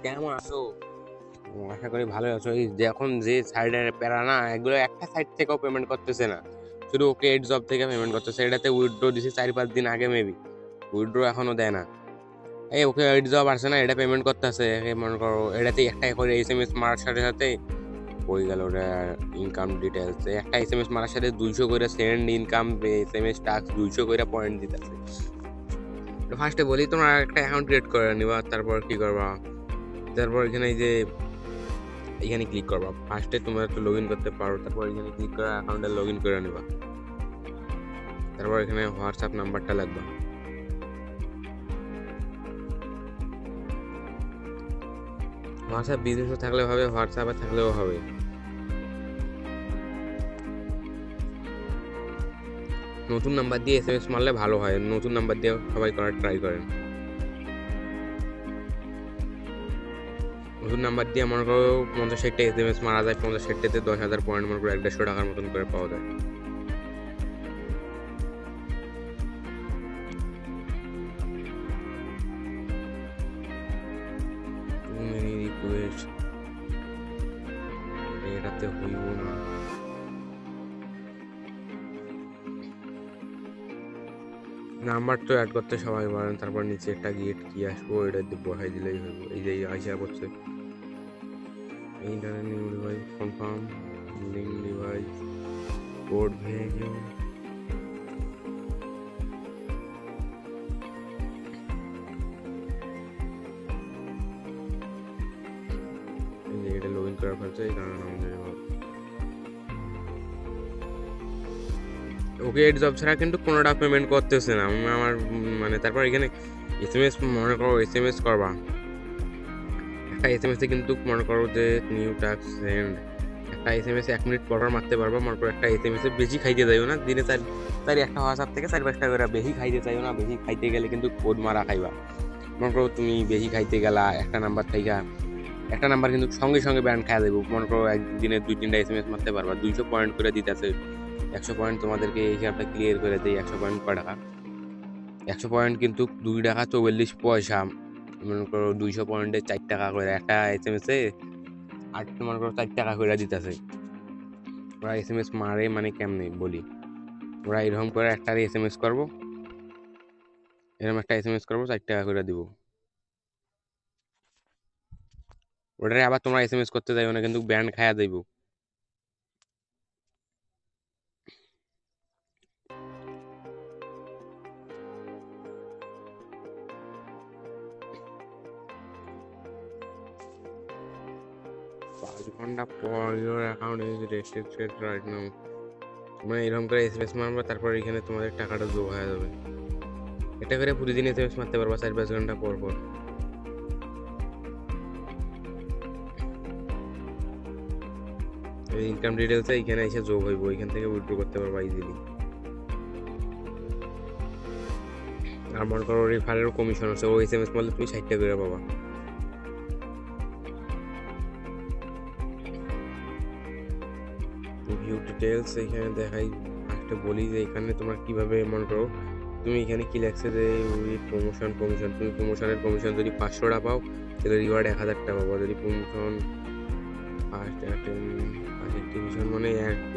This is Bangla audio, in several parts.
কেমন আছো? আশা করি ভালো আছো। এই যে এখন যে সাইডের প্যারা না, এগুলো একটা সাইড থেকেও পেমেন্ট করতেছে না, শুধু ওকে এড জব থেকে পেমেন্ট করতেছে। এটাতে উইথড্র দিছি 4-5 দিন আগে, মেবি উইথড্র এখনো দেয় না। এই ওকে এড জব আসছে না, এটা পেমেন্ট করতেছে। মনে করো এটাতে একটা করে SMS মারার সাথে সাথে হয়ে গেল ওটা ইনকাম ডিটেলস। একটা SMS মারার সাথে 200 করে সেন্ড ইনকাম, SMS টাস্ক 200 করে পয়েন্ট দিতেছে। ফার্স্টে বলি তোমরা একটা অ্যাকাউন্ট ক্রিয়েট করে নিবা, তারপর কি করবা, তারপর এখানে এই যে এখানে ক্লিক করবা। ফার্স্টে তোমরা একটু লগ ইন করতে পারো, তারপর এখানে ক্লিক করে অ্যাকাউন্টে লগ ইন করে নেবা। তারপর এখানে হোয়াটসঅ্যাপ নাম্বারটা লাগবে। হোয়াটসঅ্যাপ বিজনেসও থাকলেও হবে, হোয়াটসঅ্যাপে থাকলেও হবে। নতুন নাম্বার দিয়ে SMS মারলে ভালো হয়, নতুন নাম্বার দিয়ে সবাই করার ট্রাই করেন। নতুন নাম্বার দিয়ে মনে করো 50-60টা SMS মারা যায়, 50-60টাতে 10,000 পয়েন্ট মনে করো 150 টাকার মতন করে পাওয়া যায়। রিকোয়েস্ট এটাতে হইব না। নাম্বার তো অ্যাড করতে সবাই পারেন, তারপর নিচে একটা গেট কি আসবো এটা বসাই দিলেই হইব। এই যে আইসা করছে internet new device confirm link device code ভেজো। এটা লগ ইন করার ফেলছে, এই কারণে আমাদের ওকে এড জব ছাড়া কিন্তু কোনোটা পেমেন্ট করতেছে না আমার মানে। তারপর এখানে SMS মনে করো SMS করবা, একটা SMS এ কিন্তু মনে করো যে নিউ টাস্ক সেন্ড, একটা SMS 1 মিনিট পর মারতে পারবা। মনে করো একটা SMS এ বেশি খাইতে যাইও না, দিনে তার একটা হোয়াটসঅ্যাপ থেকে 4-5টা করে বেশি খাইতে চাইও না। বেশি খাইতে গেলে কিন্তু কোড মারা খাইবা। মনে করো তুমি বেশি খাইতে গেলা একটা নাম্বার থেকে, একটা নাম্বার কিন্তু সঙ্গে সঙ্গে ব্যান্ড খাওয়া দেবো। মনে করো একদিনে 2-3টা SMS মারতে পারবা, 200 পয়েন্ট করে দিতেছে। 100 পয়েন্ট তোমাদেরকে এই হিসাবটা ক্লিয়ার করে দেয়। 100 পয়েন্ট কয় টাকা? 100 পয়েন্ট কিন্তু 2 টাকা 44 পয়সা। মনে করো 200 পয়েন্টে 4 টাকা করে একটা SMS এ, আর মনে করো 4 টাকা করে দিতেছে। ওরা SMS মারে মানে কেমনে বলি, ওরা এরকম করে একটা SMS করবো, এরকম একটা SMS করবো 4 টাকা করে দিব। ওটারে আবার তোমরা SMS করতে যাইও না, কিন্তু ব্যান্ড খায়া দেবো। পাঁচ ঘন্টা পর your account is restricted right now. মানে এরকম করে SMS মারবা, তারপর এখানে তোমাদের টাকাটা যোগ হয়ে যাবে। এটা করে প্রতিদিন SMS মারতে পারবা 4-5 ঘন্টা পর পর। এই ইনকাম ডিটেলস এখানে এসে যোগ হইব, এখান থেকে উইথড্র করতে পারবা ইজিলি। আর মনে করো রেফারেরও কমিশন আছে, ও SMS মারলে তুমি 60 টাকা করে পাবা। ভিউ ডিটেলস এখানে দেখাই। ফার্স্টে বলি যে এখানে তোমরা কিভাবে মনে করো, তুমি এখানে কি লাগছে যে প্রমোশন তুমি প্রমোশনের কমিশন যদি 500 টাকা পাও, তাহলে রিওয়ার্ড 1000 টাকা পাবো। যদি প্রমোশন ফার্স্ট অ্যাক্টিভিশন মানে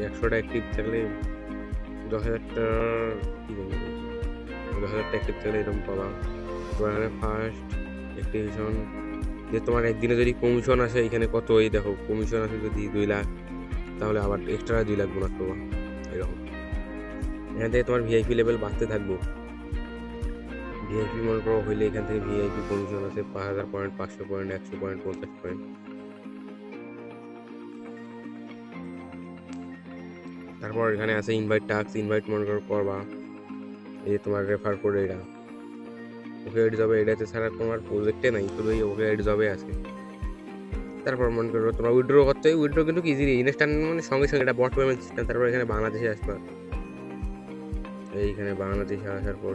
100টা অ্যাক্টিভ থাকলে 10,000 টাকা, কি বলবো, 10,000 টাকা অ্যাক্টিভ থাকলে এরকম পাবা। তোমার এখানে ফার্স্ট অ্যাক্টিভিশন যে তোমার একদিনে যদি কমিশন আসে, এখানে কত, এই দেখো কমিশন আসে যদি 2 লাখ, তাহলে আবার এক্সট্রা 2 লাখ বোনাস পাবা। এরকম এখান থেকে তোমার VIP লেভেল বাড়তে থাকবো। VIP মনে করো হইলে এখান থেকে VIP কমিশন আছে 5,000 পয়েন্ট, 500 পয়েন্ট, 100 পয়েন্ট, 50 পয়েন্ট। তারপর এখানে আছে ইনভাইট টাস্ক, ইনভাইট মনে করো করবা। এই যে তোমার রেফার করে এটা ওকে এড জবে, এটাতে ছাড়া তোমার প্রজেক্টে নাই, শুধু এই ওকে এড জবে আছে। তারপর মনে করো তোমার উইথড্র করতে হয়, উইথড্র কিন্তু ইজিলি ইনস্ট্যান্ট, মানে সঙ্গে সঙ্গে এটা বট পেমেন্ট সিস্টেম। তারপর এখানে বাংলাদেশে আসবা, এইখানে বাংলাদেশে আসার পর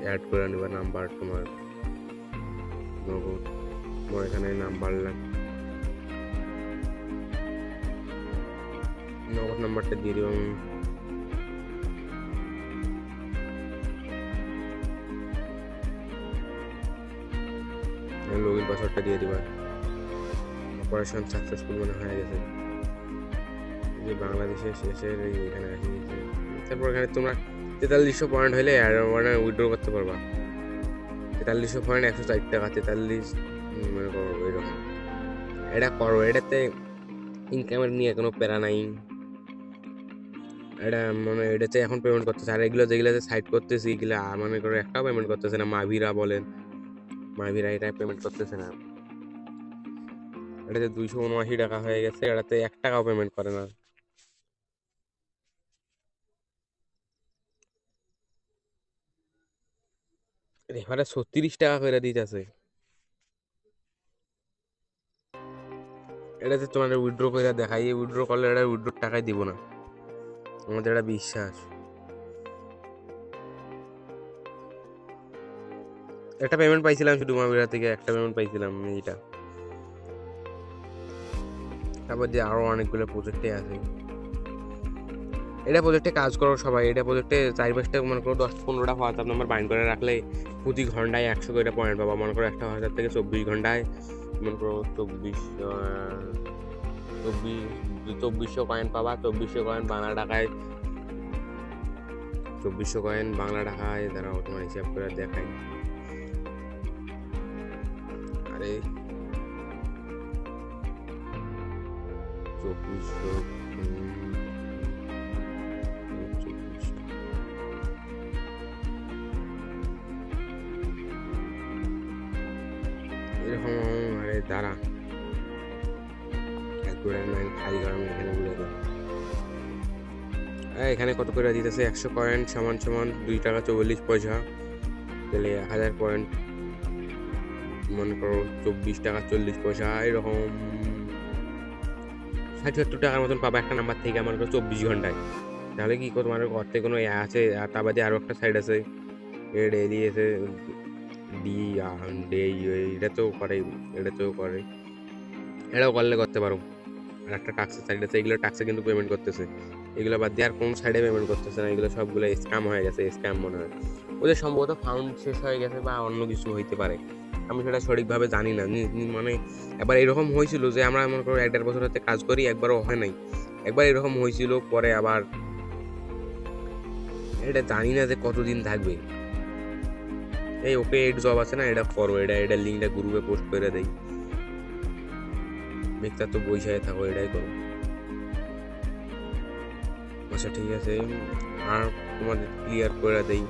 অ্যাড করে নেবা নাম্বার তোমার নগদ। তোমার এখানে নাম্বার নগদ নাম্বারটা দিয়ে দিলাম। লগ ইন পাসওয়ার্ডটা দিয়ে দিবা। অপারেশন সাকসেসফুল মনে হয়ে গেছে। যে বাংলাদেশের শেষের এখানে আসি, তারপর এখানে তোমরা 4300 পয়েন্ট হলে মানে উইথড্র করতে পারবা। 4300 পয়েন্ট 104 টাকা, 43 মনে করো এরকম। এটা করো, এটাতে ইনকামের নিয়ে কোনো প্যারা নাই। এটা মানে এটাতে এখন পেমেন্ট করতেছে। আর এগুলো যেগুলোতে সাইড করতেছি এগুলো মনে করো একটাও পেমেন্ট করতেছে না। মাভিরা বলেন, মাভিরা এটা পেমেন্ট করতেছে না। এটাতে 279 টাকা হয়ে গেছে, এটাতে 1 টাকাও পেমেন্ট করে না। এবারে 36 টাকা করে দিতেছে। এটাতে তোমার উইথড্র করে দেখাই, উইথড্র করলে এটা উইথড্র টাকাই দিব না, আমাদের এটা বিশ্বাস। একটা পেমেন্ট পাইছিলাম শুধু মাভিরা থেকে, একটা পেমেন্ট পাইছিলাম এইটা। তারপর যে আরো অনেকগুলো প্রজেক্টে আছে। এটা প্রজেক্টে কাজ করো সবাই। এটা প্রজেক্টে 4-5টা মনে করো 10-15টা হোয়াটসঅ্যাপ নাম্বার বাইন্ড করে রাখলে প্রতি ঘন্টায় 100 করে পয়েন্ট পাবা। মনে করো একটা হোয়াটসঅ্যাপ থেকে 24 ঘন্টায় মনে করো 2400 কয়েন পাবা। 2400 কয়েন বাংলা টাকায়, 2400 কয়েন বাংলা টাকায় দাঁড়াও তোমার হিসাব করে দেখাই। আরে 2400 এরকম। আরে দাঁড়া, খালি কারণ এখানে বলে দেবো। এখানে কত করে দিতেছে? 100 কয়েন সমান সমান 2 টাকা 44 পয়সা। তাহলে 1000 পয়েন্ট মনে করো 24 টাকা 40 পয়সা, এরকম 60-70 টাকার মতন পাবা একটা নাম্বার থেকে মনে করো 24 ঘন্টায়। তাহলে কি তোমার করতে কোনো আছে? আর তার বাদে আরও একটা সাইড আছে ডেইলি আছে, এটাতেও করে, এটাতেও করে, এটাও করলে করতে পারো। আর একটা টাক্সের সাইড আছে, এগুলো টাক্সে কিন্তু পেমেন্ট করতেছে। এগুলো বাদ দিয়ে আর কোন সাইডে পেমেন্ট করতেছে না। এগুলো সবগুলো স্ক্যাম হয়ে গেছে, স্ক্যাম মনে হয়। ওদের সম্ভবত ফাউন্ড শেষ হয়ে গেছে বা অন্য কিছু হইতে পারে, আমি সেটা সঠিকভাবে জানি না। মানে একবার এরকম হয়েছিল যে আমরা মনে করো 1-1.5 বছর হতে কাজ করি, একবারও হয় নাই। একবার এরকম হয়েছিল, পরে আবার এটা জানি না যে কতদিন থাকবে। এই ওকে এড জব আছে না, এটা করো, এটা লিঙ্কটা গ্রুপে পোস্ট করে দেই। বেকার তো বইসায় থাকো, এটাই করো। আচ্ছা ঠিক আছে, আর তোমাদের ক্লিয়ার করে দেই।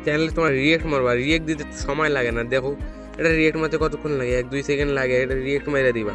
চ্যানেলে তোমার রিয়েক্ট মারবা, রিয়েক্ট দিতে সময় লাগে না। দেখো এটা রিয়েক্ট মারতে কতক্ষণ লাগে, 1-2 সেকেন্ড লাগে। এটা রিয়েক্ট মেরে দিবা।